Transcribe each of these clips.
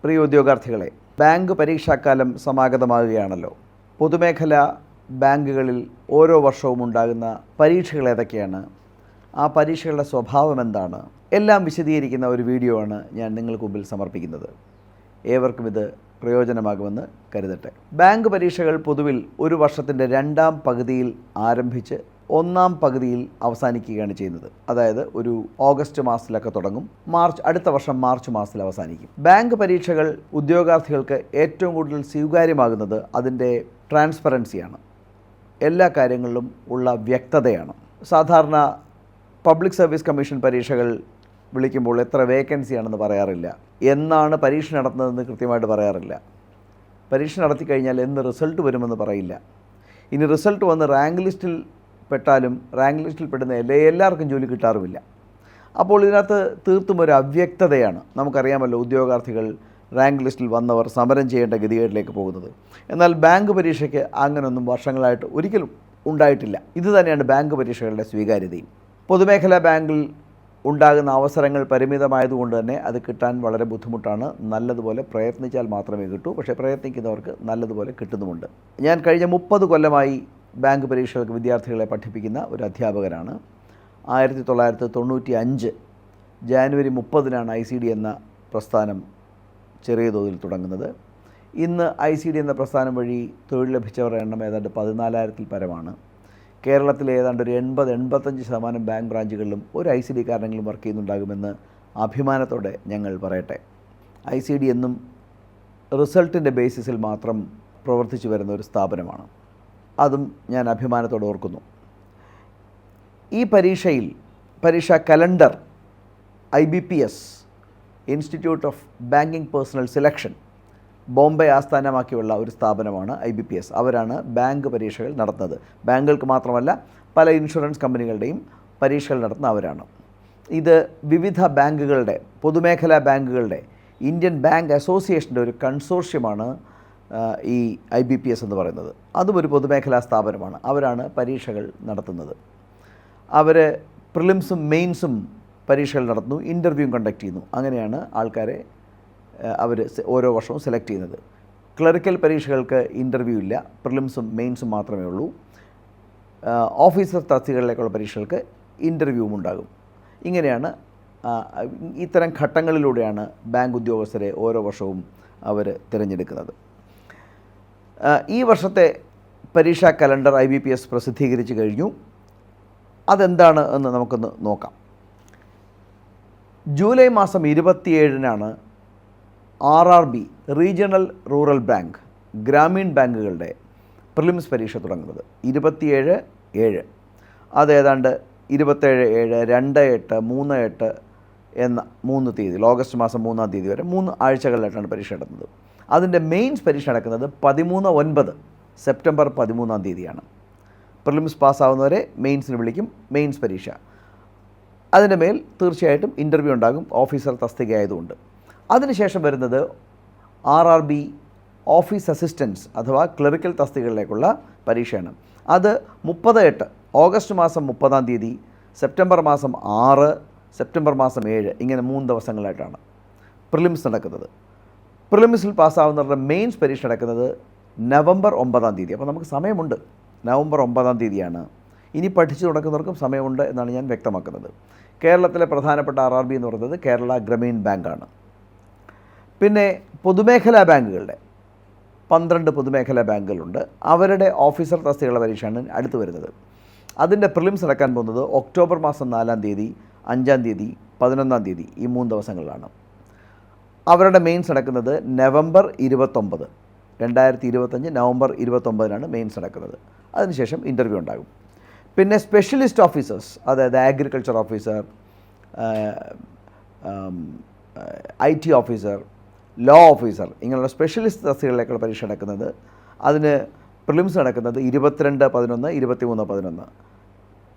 പ്രിയ ഉദ്യോഗാർത്ഥികളെ, bank പരീക്ഷാക്കാലം സമാഗതമാകുകയാണല്ലോ. പൊതുമേഖലാ ബാങ്കുകളിൽ ഓരോ വർഷവും ഉണ്ടാകുന്ന പരീക്ഷകൾ ഏതൊക്കെയാണ്, ആ പരീക്ഷകളുടെ സ്വഭാവം എന്താണ്, എല്ലാം വിശദീകരിക്കുന്ന ഒരു വീഡിയോ ആണ് ഞാൻ നിങ്ങൾക്ക് മുമ്പിൽ സമർപ്പിക്കുന്നത്. ഏവർക്കും ഇത് പ്രയോജനമാകുമെന്ന് കരുതട്ടെ. ബാങ്ക് പരീക്ഷകൾ പൊതുവിൽ ഒരു വർഷത്തിൻ്റെ രണ്ടാം പകുതിയിൽ ആരംഭിച്ച് ഒന്നാം പകുതിയിൽ അവസാനിക്കുകയാണ് ചെയ്യുന്നത്. അതായത് ഒരു ഓഗസ്റ്റ് മാസത്തിലൊക്കെ തുടങ്ങും, അടുത്ത വർഷം മാർച്ച് മാസത്തിൽ അവസാനിക്കും. ബാങ്ക് പരീക്ഷകൾ ഉദ്യോഗാർത്ഥികൾക്ക് ഏറ്റവും കൂടുതൽ സ്വീകാര്യമാകുന്നത് അതിൻ്റെ ട്രാൻസ്പെറൻസിയാണ്, എല്ലാ കാര്യങ്ങളിലും ഉള്ള വ്യക്തതയാണ്. സാധാരണ പബ്ലിക് സർവീസ് കമ്മീഷൻ പരീക്ഷകൾ വിളിക്കുമ്പോൾ എത്ര വേക്കൻസിയാണെന്ന് പറയാറില്ല, എന്നാണ് പരീക്ഷ നടത്തുന്നതെന്ന് കൃത്യമായിട്ട് പറയാറില്ല. പരീക്ഷ നടത്തിക്കഴിഞ്ഞാൽ എന്ന് റിസൾട്ട് വരുമെന്ന് പറയില്ല. ഇനി റിസൾട്ട് വന്ന് റാങ്ക് ലിസ്റ്റിൽ പെട്ടാലും റാങ്ക് ലിസ്റ്റിൽ പെടുന്ന എല്ലാവർക്കും ജോലി കിട്ടാറുമില്ല. അപ്പോൾ ഇതിനകത്ത് തീർത്തും ഒരു അവ്യക്തതയാണ്. നമുക്കറിയാമല്ലോ, ഉദ്യോഗാർത്ഥികൾ റാങ്ക് ലിസ്റ്റിൽ വന്നവർ സമരം ചെയ്യേണ്ട ഗതികേടിലേക്ക് പോകുന്നത്. എന്നാൽ ബാങ്ക് പരീക്ഷയ്ക്ക് അങ്ങനെയൊന്നും വർഷങ്ങളായിട്ട് ഒരിക്കലും ഉണ്ടായിട്ടില്ല. ഇത് തന്നെയാണ് ബാങ്ക് പരീക്ഷകളുടെ സ്വീകാര്യതയും. പൊതുമേഖലാ ബാങ്കിൽ ഉണ്ടാകുന്ന അവസരങ്ങൾ പരിമിതമായതുകൊണ്ട് തന്നെ അത് കിട്ടാൻ വളരെ ബുദ്ധിമുട്ടാണ്. നല്ലതുപോലെ പ്രയത്നിച്ചാൽ മാത്രമേ കിട്ടൂ. പക്ഷേ പ്രയത്നിക്കുന്നവർക്ക് നല്ലതുപോലെ കിട്ടുന്നുമുണ്ട്. ഞാൻ കഴിഞ്ഞ 30 കൊല്ലമായി ബാങ്ക് പരീക്ഷകൾക്ക് വിദ്യാർത്ഥികളെ പഠിപ്പിക്കുന്ന ഒരു അധ്യാപകനാണ്. 1995 ജാനുവരി 30-നാണ് ICD എന്ന പ്രസ്ഥാനം ചെറിയ തോതിൽ തുടങ്ങുന്നത്. ഇന്ന് ICD എന്ന പ്രസ്ഥാനം വഴി തൊഴിൽ ലഭിച്ചവരുടെ എണ്ണം ഏതാണ്ട് 14,000-ൽ പരമാണ്. കേരളത്തിലെ ഏതാണ്ട് ഒരു 80-85% ബാങ്ക് ബ്രാഞ്ചുകളിലും ഒരു ICD കാരനെങ്കിലും വർക്ക് ചെയ്യുന്നുണ്ടാകുമെന്ന് അഭിമാനത്തോടെ ഞങ്ങൾ പറയട്ടെ. ICD എന്നും റിസൾട്ടിൻ്റെ ബേസിസിൽ മാത്രം പ്രവർത്തിച്ചു വരുന്ന ഒരു സ്ഥാപനമാണ്. അതും ഞാൻ അഭിമാനത്തോടെ ഓർക്കുന്നു. ഈ പരീക്ഷാ calendar IBPS, institute of banking personnel selection, Bombay ആസ്ഥാനമാക്കിയുള്ള ഒരു സ്ഥാപനമാണ് IBPS. അവരാണ് ബാങ്ക് പരീക്ഷകൾ നടത്തുന്നത്. ബാങ്കുകൾക്ക് മാത്രമല്ല, പല ഇൻഷുറൻസ് കമ്പനികളുടെയും പരീക്ഷകൾ നടത്തുന്ന അവരാണ്. ഇത് വിവിധ ബാങ്കുകളുടെ, പൊതുമേഖലാ ബാങ്കുകളുടെ ഇന്ത്യൻ ബാങ്ക് അസോസിയേഷൻ്റെ ഒരു കൺസോർഷ്യമാണ് ഈ IBPS എന്ന് പറയുന്നത്. അതും ഒരു പൊതുമേഖലാ സ്ഥാപനമാണ്. അവരാണ് പരീക്ഷകൾ നടത്തുന്നത്. അവർ പ്രിലിംസും മെയിൻസും പരീക്ഷകൾ നടത്തുന്നു, ഇൻ്റർവ്യൂവും കണ്ടക്ട് ചെയ്യുന്നു. അങ്ങനെയാണ് ആൾക്കാരെ അവർ ഓരോ വർഷവും സെലക്ട് ചെയ്യുന്നത്. ക്ലറിക്കൽ പരീക്ഷകൾക്ക് ഇൻ്റർവ്യൂ ഇല്ല, പ്രിലിംസും മെയിൻസും മാത്രമേ ഉള്ളൂ. ഓഫീസർ തസ്തികകളിലേക്കുള്ള പരീക്ഷകൾക്ക് ഇൻ്റർവ്യൂവും ഉണ്ടാകും. ഇങ്ങനെയാണ്, ഇത്തരം ഘട്ടങ്ങളിലൂടെയാണ് ബാങ്ക് ഉദ്യോഗസ്ഥരെ ഓരോ വർഷവും അവർ തിരഞ്ഞെടുക്കുന്നത്. ഈ വർഷത്തെ പരീക്ഷാ കലണ്ടർ IBPS പ്രസിദ്ധീകരിച്ച് കഴിഞ്ഞു. അതെന്താണ് എന്ന് നമുക്കൊന്ന് നോക്കാം. ജൂലൈ മാസം 27-നാണ് RRB, regional rural bank, Grameen ബാങ്കുകളുടെ പ്രിലിംസ് പരീക്ഷ തുടങ്ങുന്നത്. 27/7, അത് ഏതാണ്ട് 27/7, 2/8, 3/8 എന്ന 3 തീയതിയിൽ, ഓഗസ്റ്റ് മാസം 3-ാം തീയതി വരെ 3 ആഴ്ചകളിലായിട്ടാണ് പരീക്ഷ നടത്തുന്നത്. അതിൻ്റെ മെയിൻസ് പരീക്ഷ നടക്കുന്നത് 13/9, സെപ്റ്റംബർ 13-ാം തീയതിയാണ്. പ്രിലിംസ് പാസ്സാവുന്നവരെ മെയിൻസിന് വിളിക്കും, മെയിൻസ് പരീക്ഷ. അതിൻ്റെ മേൽ തീർച്ചയായിട്ടും ഇൻ്റർവ്യൂ ഉണ്ടാകും, ഓഫീസർ തസ്തിക ആയതുകൊണ്ട്. അതിനുശേഷം വരുന്നത് RRB ഓഫീസ് അസിസ്റ്റൻസ് അഥവാ ക്ലറിക്കൽ തസ്തികകളിലേക്കുള്ള പരീക്ഷയാണ്. അത് 30/8, ഓഗസ്റ്റ് മാസം 30-ാം തീയതി, സെപ്റ്റംബർ മാസം 6, സെപ്റ്റംബർ മാസം 7, ഇങ്ങനെ 3 ദിവസങ്ങളായിട്ടാണ് പ്രിലിംസ് നടക്കുന്നത്. പ്രിലിംസിൽ പാസ്സാവുന്നവരുടെ മെയിൻസ് പരീക്ഷ നടക്കുന്നത് നവംബർ 9-ാം തീയതി. അപ്പോൾ നമുക്ക് സമയമുണ്ട്. നവംബർ 9-ാം തീയതിയാണ്. ഇനി പഠിച്ചു തുടങ്ങുന്നവർക്കും സമയമുണ്ട് എന്നാണ് ഞാൻ വ്യക്തമാക്കുന്നത്. കേരളത്തിലെ പ്രധാനപ്പെട്ട RRB എന്ന് പറയുന്നത് കേരള ഗ്രാമീൺ ബാങ്കാണ്. പിന്നെ പൊതുമേഖലാ ബാങ്കുകളുടെ 12 പൊതുമേഖലാ ബാങ്കുകളുണ്ട്. അവരുടെ ഓഫീസർ തസ്തികകളുടെ പരീക്ഷയാണ് അടുത്ത് വരുന്നത്. അതിൻ്റെ പ്രിലിംസ് നടക്കാൻ പോകുന്നത് ഒക്ടോബർ മാസം 4-ാം തീയതി, 5-ാം തീയതി, 11-ാം തീയതി, ഈ 3 ദിവസങ്ങളിലാണ്. അവരുടെ മെയിൻസ് നടക്കുന്നത് നവംബർ 29, 2025 നവംബർ 29-നാണ് മെയിൻസ് നടക്കുന്നത്. അതിനുശേഷം ഇൻ്റർവ്യൂ ഉണ്ടാകും. പിന്നെ സ്പെഷ്യലിസ്റ്റ് ഓഫീസേഴ്സ്, അതായത് agriculture officer, IT officer, law officer, ഇങ്ങനെയുള്ള സ്പെഷ്യലിസ്റ്റ് തസ്തികകളിലേക്കുള്ള പരീക്ഷ നടക്കുന്നത്. അതിന് പ്രിലിംസ് നടക്കുന്നത് 22/11, 23/11.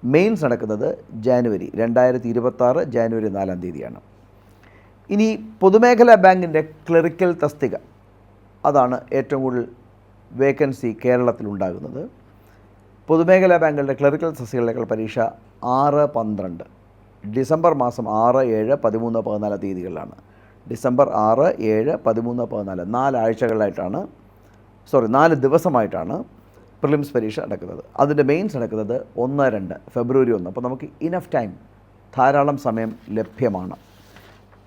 മെയിൻസ് നടക്കുന്നത് ജാനുവരി 2026 ജാനുവരി 4-ാം തീയതിയാണ്. ഇനി പൊതുമേഖലാ ബാങ്കിൻ്റെ ക്ലറിക്കൽ തസ്തിക, അതാണ് ഏറ്റവും കൂടുതൽ വേക്കൻസി കേരളത്തിലുണ്ടാകുന്നത്. പൊതുമേഖലാ ബാങ്കുകളുടെ ക്ലറിക്കൽ തസ്തികകളിലേക്കുള്ള പരീക്ഷ 6-12 ഡിസംബർ മാസം 6, 7, 13, 14 തീയതികളിലാണ്. ഡിസംബർ 6, 7, 13, 14 4 ദിവസമായിട്ടാണ് പ്രിലിംസ് പരീക്ഷ നടക്കുന്നത്. അതിൻ്റെ മെയിൻസ് നടക്കുന്നത് 1, 2 ഫെബ്രുവരി 1. അപ്പോൾ നമുക്ക് ഇനഫ് ടൈം, ധാരാളം സമയം ലഭ്യമാണ്.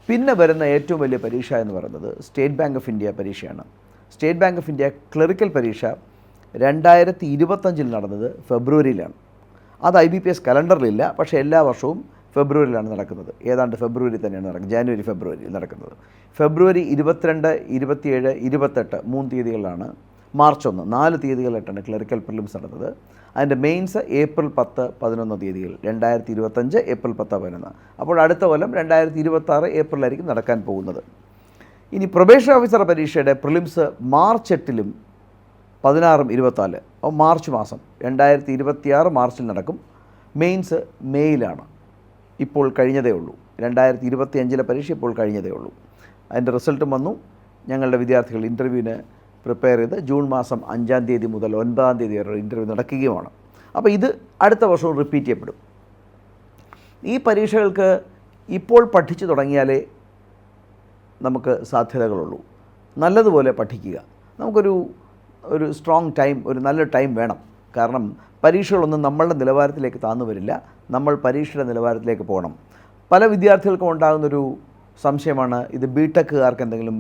പിന്നെ വരുന്ന ഏറ്റവും വലിയ പരീക്ഷ എന്ന് പറയുന്നത് സ്റ്റേറ്റ് ബാങ്ക് ഓഫ് ഇന്ത്യ പരീക്ഷയാണ്. State bank of India clerical പരീക്ഷ 2025 നടന്നത് ഫെബ്രുവരിയിലാണ്. അത് IBPS കലണ്ടറിലില്ല, പക്ഷേ എല്ലാ വർഷവും ഫെബ്രുവരിയിലാണ് നടക്കുന്നത്. ഏതാണ്ട് ഫെബ്രുവരി തന്നെയാണ് നടക്കുന്നത്, ജാനുവരി ഫെബ്രുവരിയിൽ നടക്കുന്നത്. ഫെബ്രുവരി 22, 27, 28 3 തീയതികളിലാണ്. മാർച്ച് 1 4 തീയതികളിലായിട്ടാണ് ക്ലറിക്കൽ പ്രിലിംസ് നടന്നത്. അതിൻ്റെ മെയിൻസ് ഏപ്രിൽ 10, 11 തീയതികൾ 2025 ഏപ്രിൽ 10, 11. അപ്പോൾ അടുത്ത കൊല്ലം 2026 ഏപ്രിലായിരിക്കും നടക്കാൻ പോകുന്നത്. ഇനി പ്രൊബേഷൻ ഓഫീസർ പരീക്ഷയുടെ പ്രിലിംസ് മാർച്ച് 8 16, 24 അപ്പോൾ മാർച്ച് മാസം 2026 മാർച്ചിൽ നടക്കും. മെയിൻസ് മെയ്യിലാണ്. ഇപ്പോൾ കഴിഞ്ഞതേ ഉള്ളൂ. 2025 പരീക്ഷ ഇപ്പോൾ കഴിഞ്ഞതേ ഉള്ളൂ. അതിൻ്റെ റിസൾട്ടും വന്നു. ഞങ്ങളുടെ വിദ്യാർത്ഥികൾ ഇൻ്റർവ്യൂവിന് പ്രിപ്പയർ ചെയ്ത് ജൂൺ മാസം 5 തീയതി മുതൽ 9 തീയതി വരെ ഇൻ്റർവ്യൂ നടക്കുകയുമാണ്. അപ്പോൾ ഇത് അടുത്ത വർഷവും റിപ്പീറ്റ് ചെയ്യപ്പെടും. ഈ പരീക്ഷകൾക്ക് ഇപ്പോൾ പഠിച്ചു തുടങ്ങിയാലേ നമുക്ക് സാധ്യതകളുള്ളൂ. നല്ലതുപോലെ പഠിക്കുക. നമുക്കൊരു സ്ട്രോങ് ടൈം, ഒരു നല്ല ടൈം വേണം. കാരണം പരീക്ഷകളൊന്നും നമ്മളുടെ നിലവാരത്തിലേക്ക് താന്നു വരില്ല. നമ്മൾ പരീക്ഷയുടെ നിലവാരത്തിലേക്ക് പോകണം. പല വിദ്യാർത്ഥികൾക്കും ഉണ്ടാകുന്നൊരു സംശയമാണ്, ഇത് BTechകാർക്ക് എന്തെങ്കിലും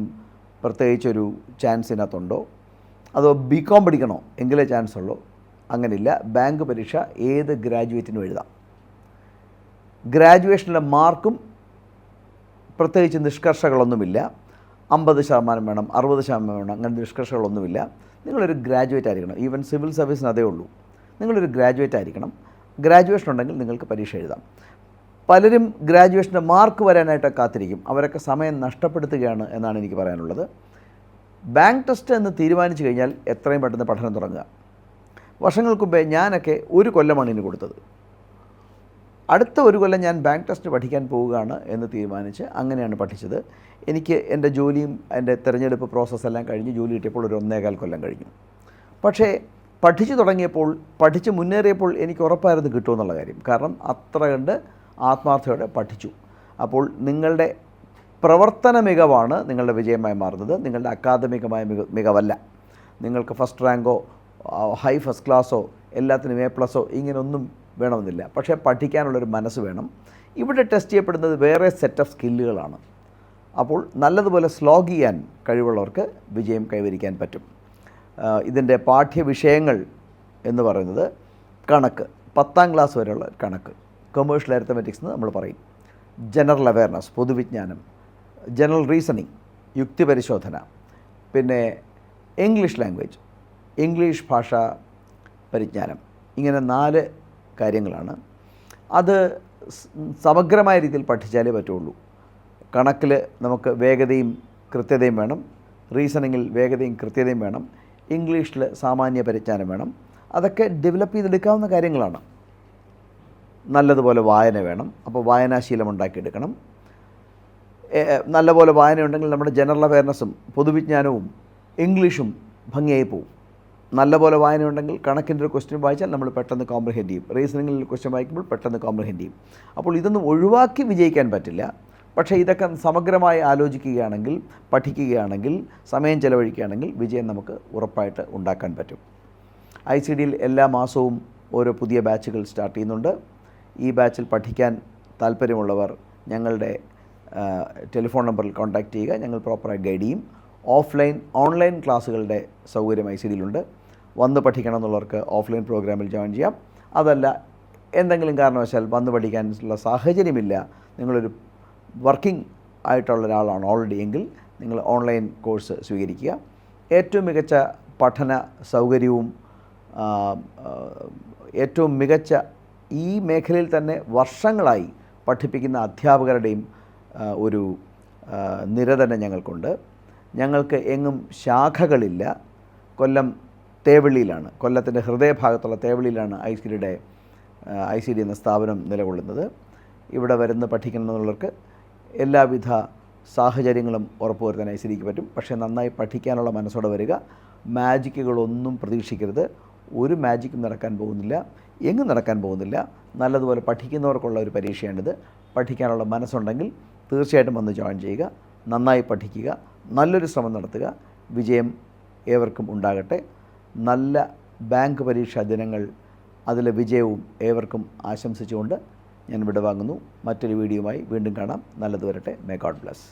പ്രത്യേകിച്ചൊരു ചാൻസ് ഇതിനകത്തുണ്ടോ, അതോ BCom പഠിക്കണോ എങ്കിലേ ചാൻസ് ഉള്ളൂ? അങ്ങനെയില്ല. ബാങ്ക് പരീക്ഷ ഏത് ഗ്രാജുവേറ്റിനും എഴുതാം. ഗ്രാജുവേഷനിലെ മാർക്കും പ്രത്യേകിച്ച് നിഷ്കർഷകളൊന്നുമില്ല. 50% വേണം, 60% വേണം, അങ്ങനെ നിഷ്കർഷകളൊന്നുമില്ല. നിങ്ങളൊരു ഗ്രാജുവേറ്റ് ആയിരിക്കണം. ഈവൻ സിവിൽ സർവീസിന് അതേ ഉള്ളൂ. നിങ്ങളൊരു ഗ്രാജുവേറ്റ് ആയിരിക്കണം. ഗ്രാജുവേഷൻ ഉണ്ടെങ്കിൽ നിങ്ങൾക്ക് പരീക്ഷ എഴുതാം. പലരും ഗ്രാജുവേഷൻ്റെ മാർക്ക് വരാനായിട്ട് കാത്തിരിക്കും. അവരൊക്കെ സമയം നഷ്ടപ്പെടുത്തുകയാണ് എന്നാണ് എനിക്ക് പറയാനുള്ളത്. ബാങ്ക് ടെസ്റ്റ് എന്ന് തീരുമാനിച്ചു കഴിഞ്ഞാൽ എത്രയും പെട്ടെന്ന് പഠനം തുടങ്ങുക. വർഷങ്ങൾക്ക് മുമ്പേ ഞാനൊക്കെ 1 കൊല്ലമാണ് ഇതിന് കൊടുത്തത്. അടുത്ത 1 കൊല്ലം ഞാൻ ബാങ്ക് ടെസ്റ്റ് പഠിക്കാൻ പോവുകയാണ് എന്ന് തീരുമാനിച്ച് അങ്ങനെയാണ് പഠിച്ചത്. എനിക്ക് എൻ്റെ ജോലിയും എൻ്റെ തിരഞ്ഞെടുപ്പ് പ്രോസസ്സെല്ലാം കഴിഞ്ഞ് ജോലി കിട്ടിയപ്പോൾ ഒരു 1.25 കൊല്ലം കഴിഞ്ഞു. പക്ഷേ പഠിച്ചു തുടങ്ങിയപ്പോൾ, പഠിച്ച് മുന്നേറിയപ്പോൾ എനിക്ക് ഉറപ്പായിരുന്നു കിട്ടുമെന്നുള്ള കാര്യം. കാരണം അത്ര കണ്ട് ആത്മാർത്ഥയോടെ പഠിച്ചു. അപ്പോൾ നിങ്ങളുടെ പ്രവർത്തന മികവാണ് നിങ്ങളുടെ വിജയമായി മാറുന്നത്, നിങ്ങളുടെ അക്കാദമികമായ മികവല്ല. നിങ്ങൾക്ക് ഫസ്റ്റ് റാങ്കോ ഫസ്റ്റ് ക്ലാസ്സോ എല്ലാത്തിനും A+ഓ ഇങ്ങനെയൊന്നും വേണമെന്നില്ല. പക്ഷേ പഠിക്കാനുള്ളൊരു മനസ്സ് വേണം. ഇവിടെ ടെസ്റ്റ് ചെയ്യപ്പെടുന്നത് വേറെ സെറ്റ് ഓഫ് സ്കില്ലുകളാണ്. അപ്പോൾ നല്ലതുപോലെ സ്ലോഗ് ചെയ്യാൻ കഴിവുള്ളവർക്ക് വിജയം കൈവരിക്കാൻ പറ്റും. ഇതിൻ്റെ പാഠ്യവിഷയങ്ങൾ എന്ന് പറയുന്നത് കണക്ക്, 10ാം ക്ലാസ് വരെയുള്ള കണക്ക്, കൊമേഴ്ഷ്യൽ അരിത്തമെറ്റിക്സ് എന്ന് നമ്മൾ പറയും, ജനറൽ അവയർനെസ് പൊതുവിജ്ഞാനം, ജനറൽ റീസണിങ് യുക്തിപരിശോധന, പിന്നെ ഇംഗ്ലീഷ് ലാംഗ്വേജ് ഇംഗ്ലീഷ് ഭാഷാ പരിജ്ഞാനം. ഇങ്ങനെ 4 കാര്യങ്ങളാണ്. അത് സമഗ്രമായ രീതിയിൽ പഠിച്ചാലേ പറ്റുള്ളൂ. കണക്കിൽ നമുക്ക് വേഗതയും കൃത്യതയും വേണം, റീസണിങ്ങിൽ വേഗതയും കൃത്യതയും വേണം, ഇംഗ്ലീഷിൽ സാമാന്യ പരിജ്ഞാനം വേണം. അതൊക്കെ ഡെവലപ്പ് ചെയ്തെടുക്കാവുന്ന കാര്യങ്ങളാണ്. നല്ലതുപോലെ വായന വേണം. അപ്പോൾ വായനാശീലം ഉണ്ടാക്കിയെടുക്കണം. നല്ലപോലെ വായനയുണ്ടെങ്കിൽ നമ്മുടെ ജനറൽ അവയർനെസ്സും പൊതുവിജ്ഞാനവും ഇംഗ്ലീഷും ഭംഗിയായി പോകും. നല്ലപോലെ വായനയുണ്ടെങ്കിൽ കണക്കിൻ്റെ ഒരു ക്വസ്റ്റ്യൻ വായിച്ചാൽ നമ്മൾ പെട്ടെന്ന് കോംപ്രിഹെൻഡ് ചെയ്യും. റീസണിങ്ങിൽ ക്വസ്റ്റ്യൻ വായിക്കുമ്പോൾ പെട്ടെന്ന് കോംപ്രിഹെൻഡ് ചെയ്യും. അപ്പോൾ ഇതൊന്നും ഒഴിവാക്കി വിജയിക്കാൻ പറ്റില്ല. പക്ഷേ ഇതൊക്കെ സമഗ്രമായി ആലോചിക്കുകയാണെങ്കിൽ, പഠിക്കുകയാണെങ്കിൽ, സമയം ചെലവഴിക്കുകയാണെങ്കിൽ വിജയം നമുക്ക് ഉറപ്പായിട്ട് ഉണ്ടാക്കാൻ പറ്റും. ICDയിൽ എല്ലാ മാസവും ഓരോ പുതിയ ബാച്ചുകൾ സ്റ്റാർട്ട് ചെയ്യുന്നുണ്ട്. ഈ ബാച്ചിൽ പഠിക്കാൻ താല്പര്യമുള്ളവർ ഞങ്ങളുടെ ടെലിഫോൺ നമ്പറിൽ കോൺടാക്റ്റ് ചെയ്യുക. ഞങ്ങൾ പ്രോപ്പറായി ഗൈഡ് ചെയ്യും. ഓൺലൈൻ ക്ലാസ്സുകളുടെ സൗകര്യം ICDയിലുണ്ട്. വന്ന് പഠിക്കണം എന്നുള്ളവർക്ക് ഓഫ്ലൈൻ പ്രോഗ്രാമിൽ ജോയിൻ ചെയ്യാം. അതല്ല, എന്തെങ്കിലും കാരണവശാൽ വന്ന് പഠിക്കാനുള്ള സാഹചര്യമില്ല, നിങ്ങളൊരു വർക്കിംഗ് ആയിട്ടുള്ള ഒരാളാണ് ഓൾറെഡി എങ്കിൽ നിങ്ങൾ ഓൺലൈൻ കോഴ്സ് സ്വീകരിക്കുക. ഏറ്റവും മികച്ച പഠന സൗകര്യവും ഏറ്റവും മികച്ച ഈ മേഖലയിൽ തന്നെ വർഷങ്ങളായി പഠിപ്പിക്കുന്ന അധ്യാപകരുടെയും ഒരു നിര തന്നെ ഞങ്ങൾക്കുണ്ട്. ഞങ്ങൾക്ക് എങ്ങും ശാഖകളില്ല. കൊല്ലം തേവള്ളിയിലാണ്, കൊല്ലത്തിൻ്റെ ഹൃദയഭാഗത്തുള്ള തേവള്ളിയിലാണ് ICD എന്ന സ്ഥാപനം നിലകൊള്ളുന്നത്. ഇവിടെ വരുന്ന പഠിക്കണമെന്നുള്ളവർക്ക് എല്ലാവിധ സാഹചര്യങ്ങളും ഉറപ്പുവരുത്താൻ ICDക്ക് പറ്റും. പക്ഷേ നന്നായി പഠിക്കാനുള്ള മനസ്സോടെ വരിക. മാജിക്കുകളൊന്നും പ്രതീക്ഷിക്കരുത്. ഒരു മാജിക്കും നടക്കാൻ പോകുന്നില്ല, എങ്ങും നടക്കാൻ പോകുന്നില്ല. നല്ലതുപോലെ പഠിക്കുന്നവർക്കുള്ള ഒരു പരീക്ഷയാണിത്. പഠിക്കാനുള്ള മനസ്സുണ്ടെങ്കിൽ തീർച്ചയായിട്ടും വന്ന് ജോയിൻ ചെയ്യുക. നന്നായി പഠിക്കുക, നല്ലൊരു ശ്രമം നടത്തുക. വിജയം ഏവർക്കും ഉണ്ടാകട്ടെ. നല്ല ബാങ്ക് പരീക്ഷാ ദിനങ്ങൾ, അതിലെ വിജയവും ഏവർക്കും ആശംസിച്ചുകൊണ്ട് ഞാൻ വിടവാങ്ങുന്നു. മറ്റൊരു വീഡിയോയുമായി വീണ്ടും കാണാം. നല്ലത് വരട്ടെ. May God bless.